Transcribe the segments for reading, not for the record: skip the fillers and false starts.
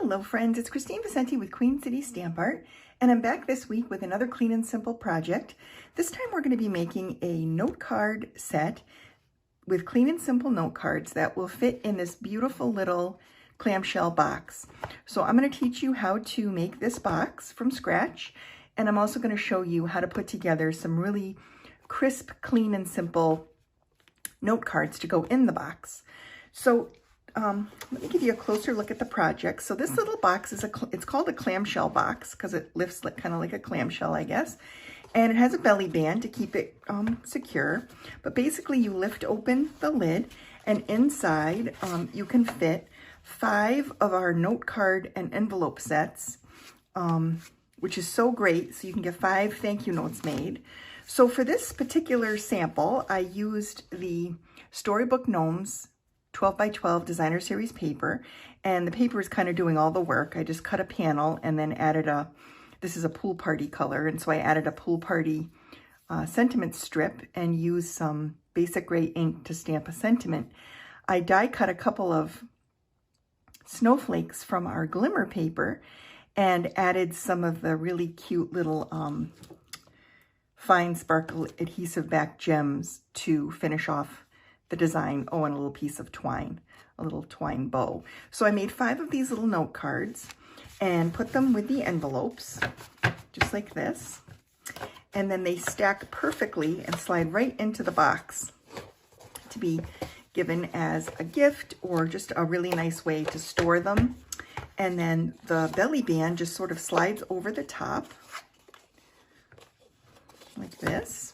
Hello friends, it's Kristine Vicente with Queen City Stamp Art, and I'm back this week with another clean and simple project. This time we're going to be making a note card set with clean and simple note cards that will fit in this beautiful little clamshell box. So I'm going to teach you how to make this box from scratch, and I'm also going to show you how to put together some really crisp, clean and simple note cards to go in the box. So let me give you a closer look at the project. So this little box is it's called a clamshell box because it lifts kind of like a clamshell, I guess. And it has a belly band to keep it secure. But basically you lift open the lid, and inside you can fit 5 of our note card and envelope sets, which is so great. So you can get 5 thank you notes made. So for this particular sample, I used the Storybook Gnomes 12 by 12 designer series paper, and the paper is kind of doing all the work. I just cut a panel and then added this is a pool party color, and so I added a pool party sentiment strip and used some basic gray ink to stamp a sentiment. I die cut a couple of snowflakes from our Glimmer paper and added some of the really cute little fine sparkle adhesive back gems to finish off the design. Oh, and a little piece of twine, a little twine bow. So I made 5 of these little note cards and put them with the envelopes, just like this. And then they stack perfectly and slide right into the box to be given as a gift or just a really nice way to store them. And then the belly band just sort of slides over the top like this.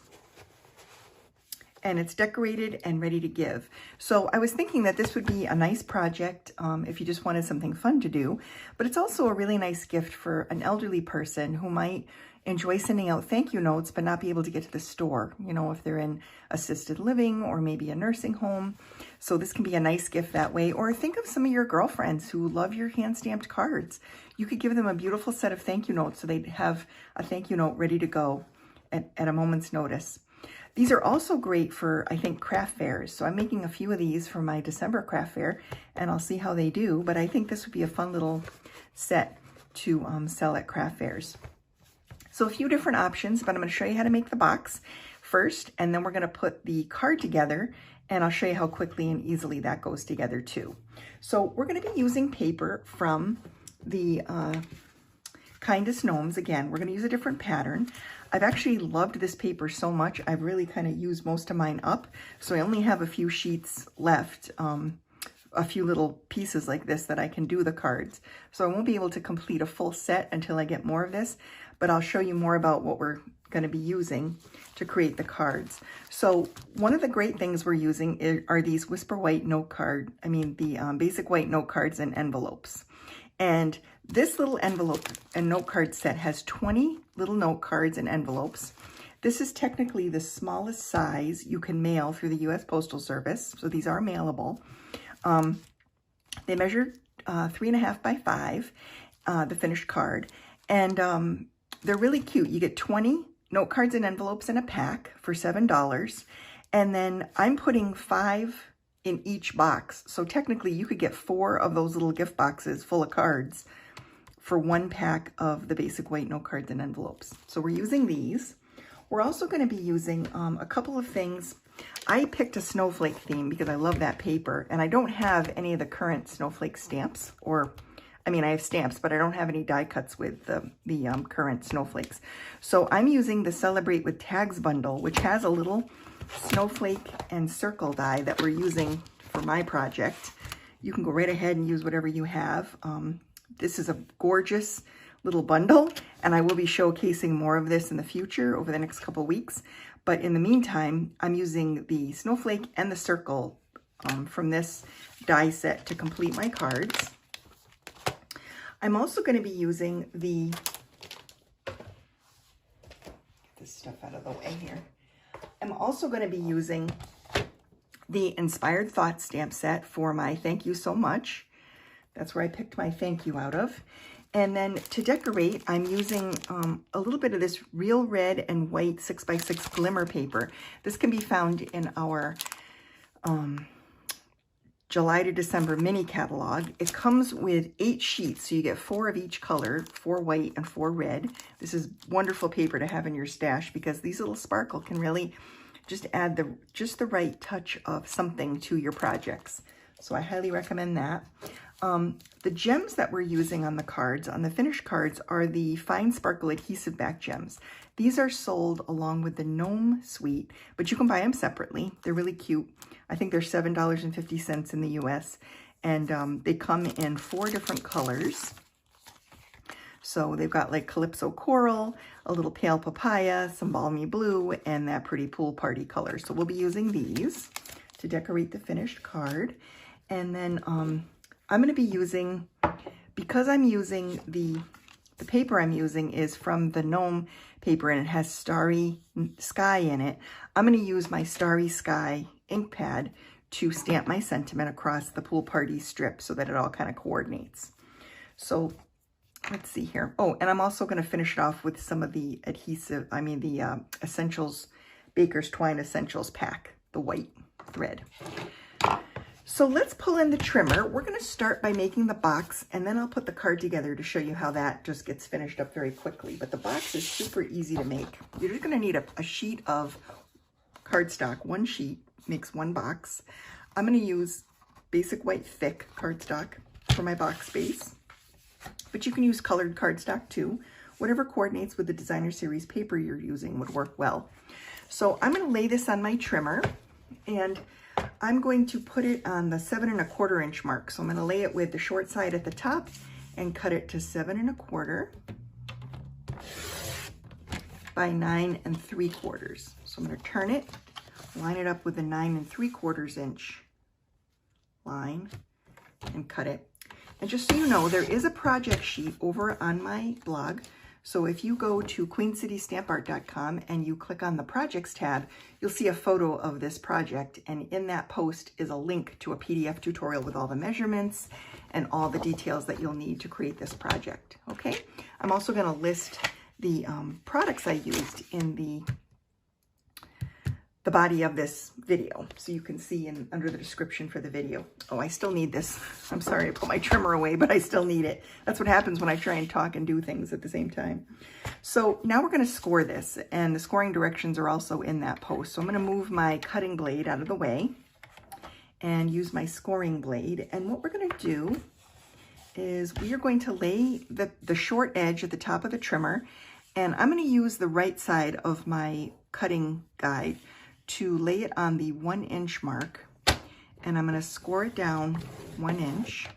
And it's decorated and ready to give. So I was thinking that this would be a nice project if you just wanted something fun to do, but it's also a really nice gift for an elderly person who might enjoy sending out thank you notes but not be able to get to the store, you know, if they're in assisted living or maybe a nursing home. So this can be a nice gift that way. Or think of some of your girlfriends who love your hand-stamped cards. You could give them a beautiful set of thank you notes so they'd have a thank you note ready to go at a moment's notice. These are also great for, I think, craft fairs. So I'm making a few of these for my December craft fair, and I'll see how they do. But I think this would be a fun little set to sell at craft fairs. So a few different options, but I'm going to show you how to make the box first, and then we're going to put the card together, and I'll show you how quickly and easily that goes together too. So we're going to be using paper from the Kindest Gnomes. Again, we're going to use a different pattern. I've actually loved this paper so much, I've really kind of used most of mine up. So I only have a few sheets left, a few little pieces like this that I can do the cards. So I won't be able to complete a full set until I get more of this, but I'll show you more about what we're going to be using to create the cards. So one of the great things we're using are these Whisper White note card, the basic white note cards and envelopes. And this little envelope and note card set has 20 little note cards and envelopes. This is technically the smallest size you can mail through the U.S. Postal Service, so these are mailable. They measure 3.5 by 5, the finished card, and they're really cute. You get 20 note cards and envelopes in a pack for $7, and then I'm putting 5 in each box. So technically you could get 4 of those little gift boxes full of cards for 1 pack of the basic white note cards and envelopes. So we're using these. We're also going to be using a couple of things. I picked a snowflake theme because I love that paper, and I don't have any of the current snowflake stamps, or I have stamps, but I don't have any die cuts with the current snowflakes. So I'm using the Celebrate with Tags bundle, which has a little snowflake and circle die that we're using for my project. You can go right ahead and use whatever you have. This is a gorgeous little bundle, and I will be showcasing more of this in the future over the next couple of weeks. But in the meantime, I'm using the snowflake and the circle from this die set to complete my cards. I'm also going to be using get this stuff out of the way here. I'm also going to be using the Inspired Thought stamp set for my thank you so much. That's where I picked my thank you out of. And then to decorate, I'm using a little bit of this real red and white 6x6 Glimmer paper. This can be found in our July to December mini catalog. It comes with 8 sheets, so you get 4 of each color, 4 white and 4 red. This is wonderful paper to have in your stash because these little sparkle can really just add just the right touch of something to your projects. So I highly recommend that. The gems that we're using on the cards, on the finished cards, are the Fine Sparkle Adhesive back gems. These are sold along with the Gnome Suite, but you can buy them separately. They're really cute. I think they're $7.50 in the US, and they come in 4 different colors. So they've got like Calypso Coral, a little Pale Papaya, some Balmy Blue, and that pretty Pool Party color. So we'll be using these to decorate the finished card. And then I'm going to be using, because I'm using the paper I'm using is from the Gnome paper and it has Starry Sky in it, I'm going to use my Starry Sky ink pad to stamp my sentiment across the Pool Party strip so that it all kind of coordinates. So let's see here. Oh, and I'm also going to finish it off with some of the adhesive, the Essentials, Baker's Twine Essentials pack, the white thread. So let's pull in the trimmer. We're going to start by making the box, and then I'll put the card together to show you how that just gets finished up very quickly. But the box is super easy to make. You're just going to need a sheet of cardstock. 1 sheet makes 1 box. I'm going to use basic white thick cardstock for my box base, but you can use colored cardstock too. Whatever coordinates with the Designer Series paper you're using would work well. So I'm going to lay this on my trimmer, and I'm going to put it on the 7 1/4 inch mark. So I'm going to lay it with the short side at the top and cut it to 7 1/4 by 9 3/4. So I'm going to turn it, line it up with the 9 3/4 inch line, and cut it. And just so you know, there is a project sheet over on my blog. So if you go to queencitystampart.com and you click on the projects tab, you'll see a photo of this project. And in that post is a link to a PDF tutorial with all the measurements and all the details that you'll need to create this project. Okay. I'm also going to list the products I used in the body of this video, so you can see under the description for the video. Oh, I still need this. I'm sorry, I put my trimmer away, but I still need it. That's what happens when I try and talk and do things at the same time. So now we're going to score this, and the scoring directions are also in that post. So I'm going to move my cutting blade out of the way and use my scoring blade. And what we're going to do is we are going to lay the short edge at the top of the trimmer, and I'm going to use the right side of my cutting guide to lay it on the 1 inch mark, and I'm going to score it down 1 inch,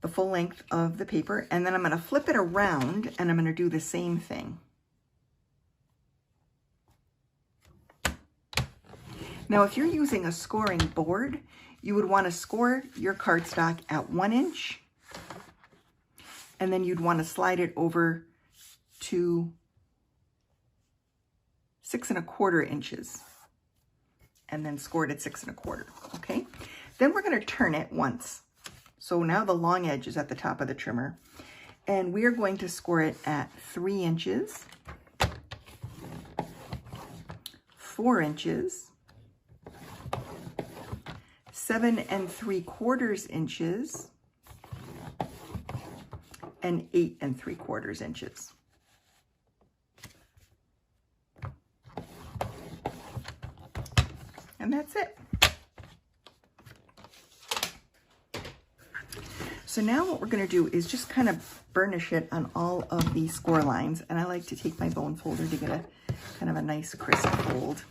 the full length of the paper, and then I'm going to flip it around and I'm going to do the same thing. Now, if you're using a scoring board, you would want to score your cardstock at 1 inch, and then you'd want to slide it over to 6 1/4 inches, and then score it at 6 1/4. Okay, then we're going to turn it once. So now the long edge is at the top of the trimmer, and we are going to score it at 3 inches, 4 inches, 7 3/4 inches, and 8 3/4 inches. And that's it. So now what we're going to do is just kind of burnish it on all of the score lines. And I like to take my bone folder to get a kind of a nice crisp fold.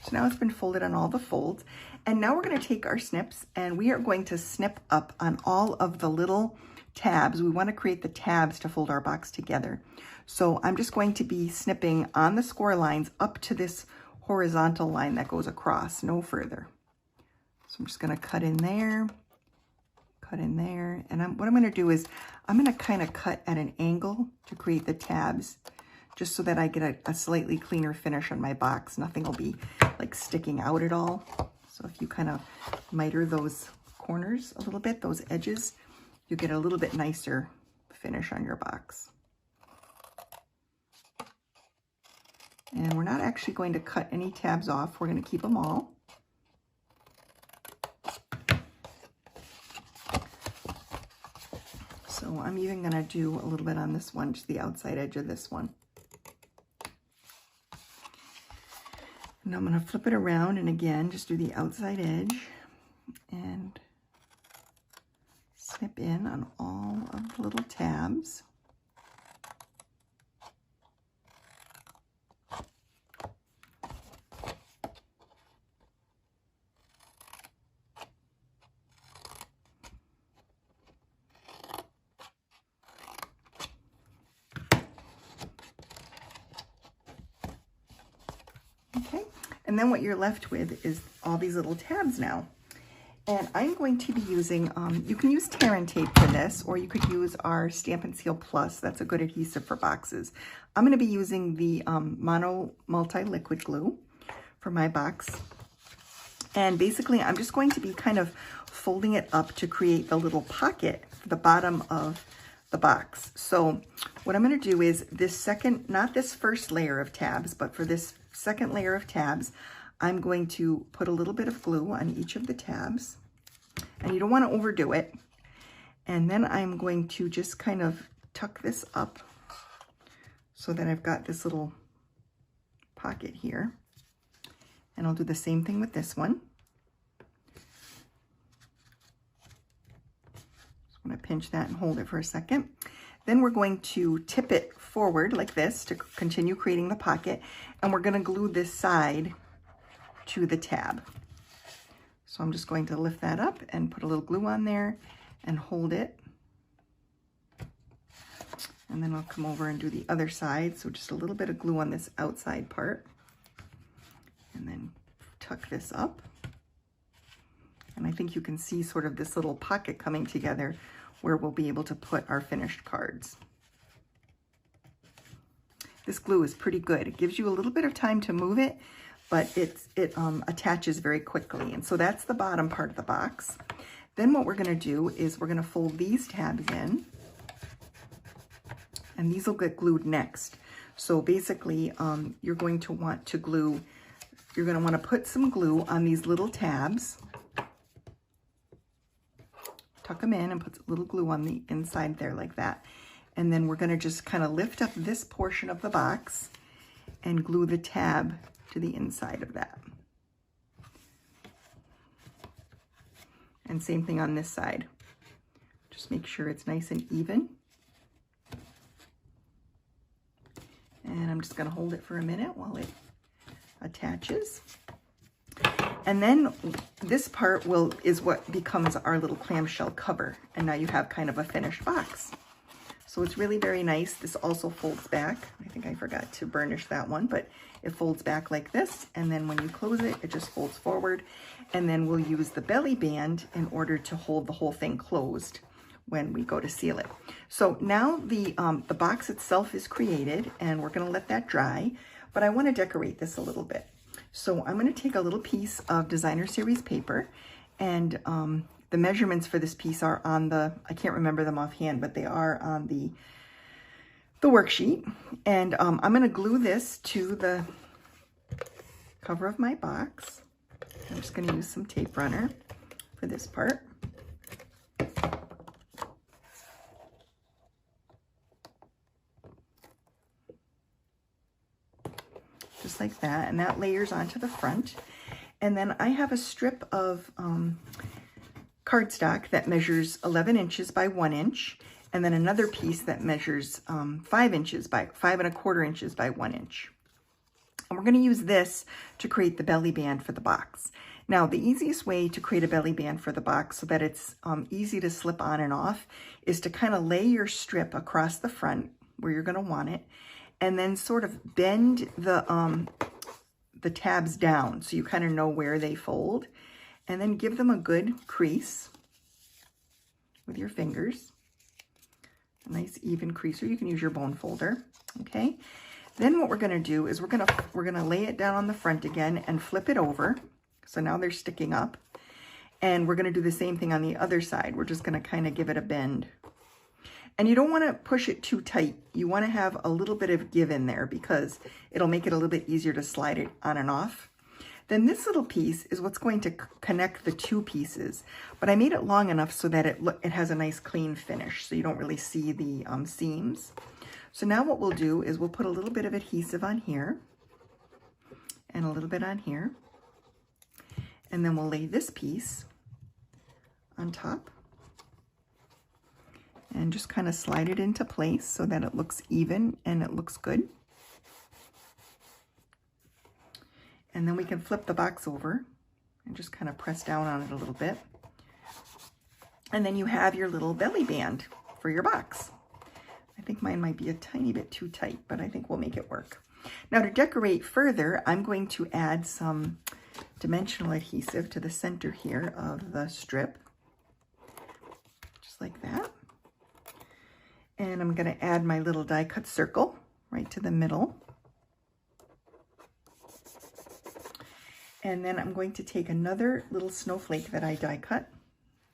So now it's been folded on all the folds. And now we're going to take our snips and we are going to snip up on all of the little tabs. We want to create the tabs to fold our box together. So I'm just going to be snipping on the score lines up to this horizontal line that goes across, no further. So I'm just going to cut in there, and what I'm going to do is I'm going to kind of cut at an angle to create the tabs, just so that I get a slightly cleaner finish on my box. Nothing will be like sticking out at all. So if you kind of miter those corners a little bit, those edges, you get a little bit nicer finish on your box. And we're not actually going to cut any tabs off. We're going to keep them all. So I'm even going to do a little bit on this one, just the outside edge of this one. And I'm going to flip it around and again, just do the outside edge and snip in on all of the little tabs. Okay, and then what you're left with is all these little tabs now. And I'm going to be using, you can use tear and tape for this, or you could use our Stampin' Seal Plus. That's a good adhesive for boxes. I'm going to be using the Mono Multi-Liquid Glue for my box. And basically, I'm just going to be kind of folding it up to create the little pocket for the bottom of the box. So what I'm going to do is this second, not this first layer of tabs, but for this second layer of tabs, I'm going to put a little bit of glue on each of the tabs, and you don't want to overdo it. And then I'm going to just kind of tuck this up so that I've got this little pocket here. And I'll do the same thing with this one. Just want to pinch that and hold it for a second. Then we're going to tip it forward like this to continue creating the pocket, and we're going to glue this side to the tab. So I'm just going to lift that up and put a little glue on there and hold it. And then I'll come over and do the other side. So just a little bit of glue on this outside part. And then tuck this up. And I think you can see sort of this little pocket coming together where we'll be able to put our finished cards. This glue is pretty good. It gives you a little bit of time to move it, but it attaches very quickly. And so that's the bottom part of the box. Then what we're going to do is we're going to fold these tabs in, and these will get glued next. So basically, you're going to want to glue, you're going to want to put some glue on these little tabs, tuck them in and put a little glue on the inside there like that. And then we're going to just kind of lift up this portion of the box and glue the tab to the inside of that. And same thing on this side. Just make sure it's nice and even. And I'm just going to hold it for a minute while it attaches. And then this part is what becomes our little clamshell cover. And now you have kind of a finished box. So it's really very nice. This also folds back. I think I forgot to burnish that one, but it folds back like this. And then when you close it, it just folds forward. And then we'll use the belly band in order to hold the whole thing closed when we go to seal it. So now the box itself is created, and we're going to let that dry, but I want to decorate this a little bit. So I'm going to take a little piece of designer series paper, and the measurements for this piece are on the, I can't remember them offhand, but they are on the worksheet. And I'm going to glue this to the cover of my box. I'm just going to use some tape runner for this part. Just like that, and that layers onto the front. And then I have a strip of cardstock that measures 11 inches by 1 inch, and then another piece that measures 5 inches by 5¼ inches by 1 inch. And we're going to use this to create the belly band for the box. Now, the easiest way to create a belly band for the box so that it's easy to slip on and off is to kind of lay your strip across the front where you're going to want it, and then sort of bend the tabs down so you kind of know where they fold, and then give them a good crease with your fingers, a nice even crease, or you can use your bone folder. Okay, then what we're going to do is we're going to lay it down on the front again and flip it over. So now they're sticking up, And we're going to do the same thing on the other side. We're just going to kind of give it a bend. And you don't want to push it too tight. You want to have a little bit of give in there because it'll make it a little bit easier to slide it on and off. Then this little piece is what's going to connect the two pieces. But I made it long enough so that it has a nice clean finish, so you don't really see the seams. So now what we'll do is we'll put a little bit of adhesive on here and a little bit on here. And then we'll lay this piece on top and just kind of slide it into place so that it looks even and it looks good. And then we can flip the box over and just kind of press down on it a little bit. And then you have your little belly band for your box. I think mine might be a tiny bit too tight, but I think we'll make it work. Now to decorate further, I'm going to add some dimensional adhesive to the center here of the strip, just like that. And I'm going to add my little die cut circle right to the middle. And then I'm going to take another little snowflake that I die cut,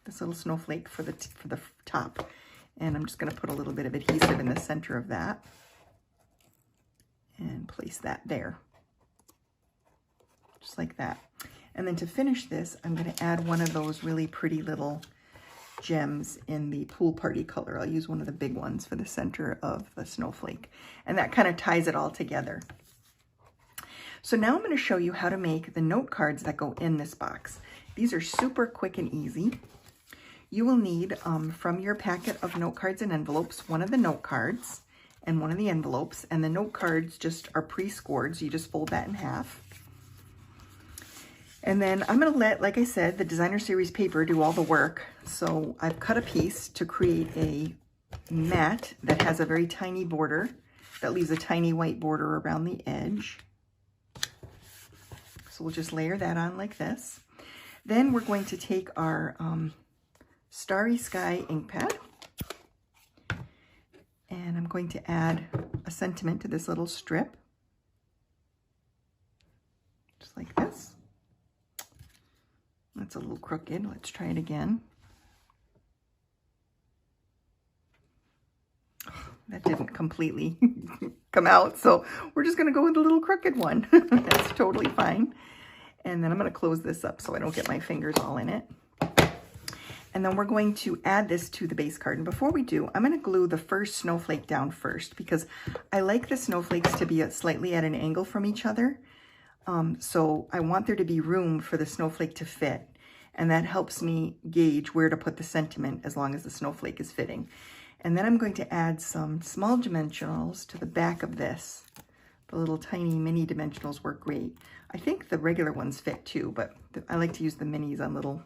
this little snowflake for the top, and I'm just going to put a little bit of adhesive in the center of that and place that there, just like that. And then to finish this, I'm going to add one of those really pretty little gems in the pool party color. I'll use one of the big ones for the center of the snowflake, and that kind of ties it all together. So now I'm going to show you how to make the note cards that go in this box. These are super quick and easy. You will need, from your packet of note cards and envelopes, one of the note cards and one of the envelopes. And the note cards just are pre-scored, so you just fold that in half. And then I'm going to let, like I said, the designer series paper do all the work. So I've cut a piece to create a mat that has a very tiny border that leaves a tiny white border around the edge. So we'll just layer that on like this. Then we're going to take our Starry Sky ink pad, and I'm going to add a sentiment to this little strip, just like this. That's a little crooked. Let's try it again. That didn't completely come out, so we're just going to go with a little crooked one. That's totally fine. And then I'm going to close this up so I don't get my fingers all in it. And then we're going to add this to the base card. And before we do, I'm going to glue the first snowflake down first because I like the snowflakes to be slightly at an angle from each other. So I want there to be room for the snowflake to fit. And that helps me gauge where to put the sentiment as long as the snowflake is fitting. And then I'm going to add some small dimensionals to the back of this. The little tiny mini dimensionals work great. I think the regular ones fit too, but I like to use the minis on little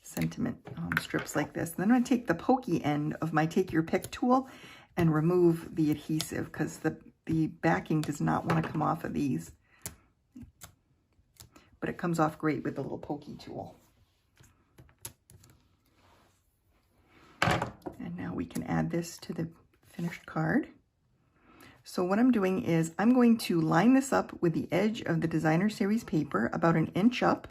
sentiment strips like this. And then I'm going to take the pokey end of my Take Your Pick tool and remove the adhesive because the backing does not want to come off of these. But it comes off great with the little pokey tool. And now we can add this to the finished card. So what I'm doing is I'm going to line this up with the edge of the designer series paper about an inch up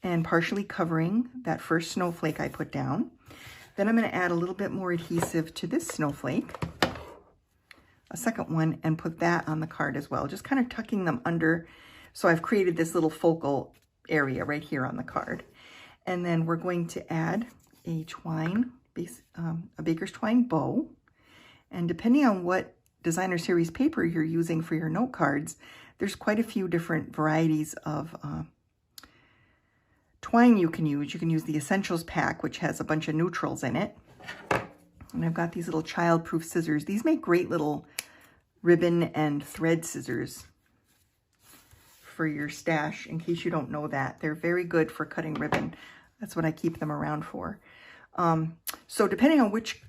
and partially covering that first snowflake I put down. Then I'm going to add a little bit more adhesive to this snowflake, a second one, and put that on the card as well, just kind of tucking them under. So I've created this little focal area right here on the card. And then we're going to add a twine, a baker's twine bow. And depending on what designer series paper you're using for your note cards, there's quite a few different varieties of twine you can use. You can use the Essentials pack, which has a bunch of neutrals in it. And I've got these little child-proof scissors. These make great little ribbon and thread scissors for your stash, in case you don't know that. They're very good for cutting ribbon. That's what I keep them around for. So depending on which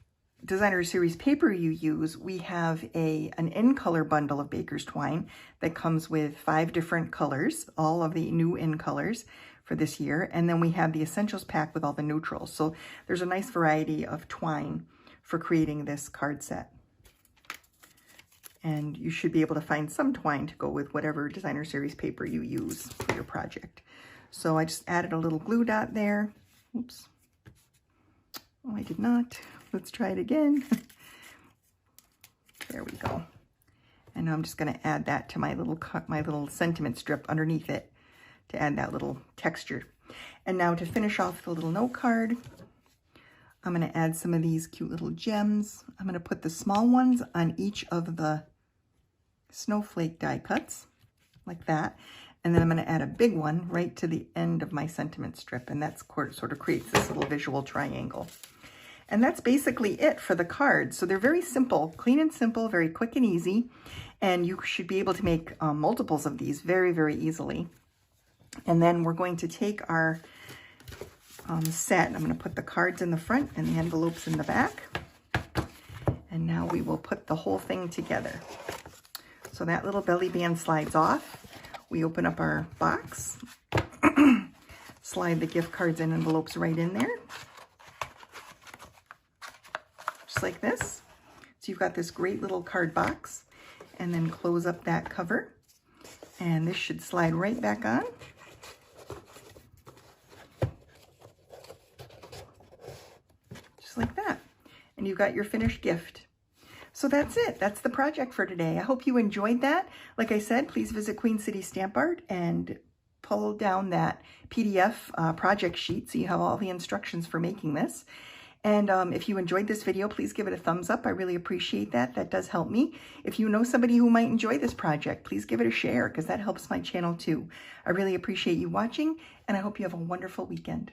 designer series paper you use, we have an in color bundle of baker's twine that comes with 5 different colors, all of the new in colors for this year. And then we have the Essentials pack with all the neutrals. So there's a nice variety of twine for creating this card set. And you should be able to find some twine to go with whatever designer series paper you use for your project. So I just added a little glue dot there, Oops. Oh, I did not. Let's try it again. There we go. And now I'm just going to add that to my little sentiment strip underneath it to add that little texture. And now to finish off the little note card, I'm going to add some of these cute little gems. I'm going to put the small ones on each of the snowflake die cuts, like that. And then I'm going to add a big one right to the end of my sentiment strip. And that's sort of creates this little visual triangle. And that's basically it for the cards. So they're very simple, clean and simple, very quick and easy. And you should be able to make multiples of these very, very easily. And then we're going to take our set. I'm going to put the cards in the front and the envelopes in the back. And now we will put the whole thing together. So that little belly band slides off. We open up our box, slide the gift cards and envelopes right in there. Just like this. So you've got this great little card box, and then close up that cover. And this should slide right back on. Just like that. And you've got your finished gift. So that's it. That's the project for today. I hope you enjoyed that. Like I said, please visit Queen City Stamp Art and pull down that PDF project sheet so you have all the instructions for making this. And if you enjoyed this video, please give it a thumbs up. I really appreciate that. That does help me. If you know somebody who might enjoy this project, please give it a share because that helps my channel too. I really appreciate you watching, and I hope you have a wonderful weekend.